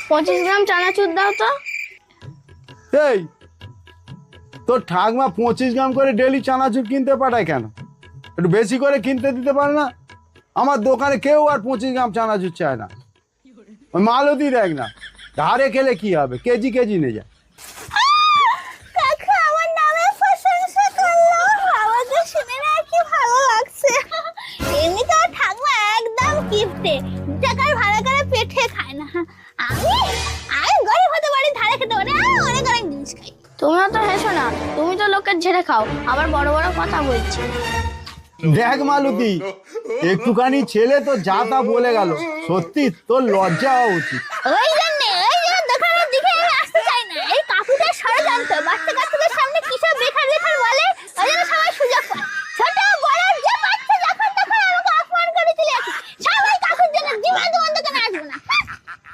25 গ্রাম চানাচুর দাও তো। এই তোর ঠাকমা 25 গ্রাম করে ডেলি চানাচুর কিনতে পাঠায় কেন? একটু বেশি করে কিনতে দিতে পারে না? আমার দোকানে কেউ আর 25 গ্রাম চানাচুর চায় না। ওই মালতি দেখ না, ধারে খেলে কি হবে, কেজি কেজি নিয়ে যায়। কাকা আমার নামে প্রশংসা করলো, আমাকে শুনে না কি ভালো লাগছে। এমনি তো ঠাকুমা একদম কিপটে, টাকার ভাড়া করে পেটে খায় না। আমি আমি গরিব হতে পারি, ধারে খেতে পারি, অনেক অনেক জিনিস খাই। তুমিও তো হেসো না, তুমি তো লোকের ঝেড়ে খাও, আবার বড় বড় কথা বলছি। দেখ মালতী, একটুখানি ছেলে তো যা তা বলে গেল, সত্যি তোর লজ্জা হওয়া উচিত। ওই যে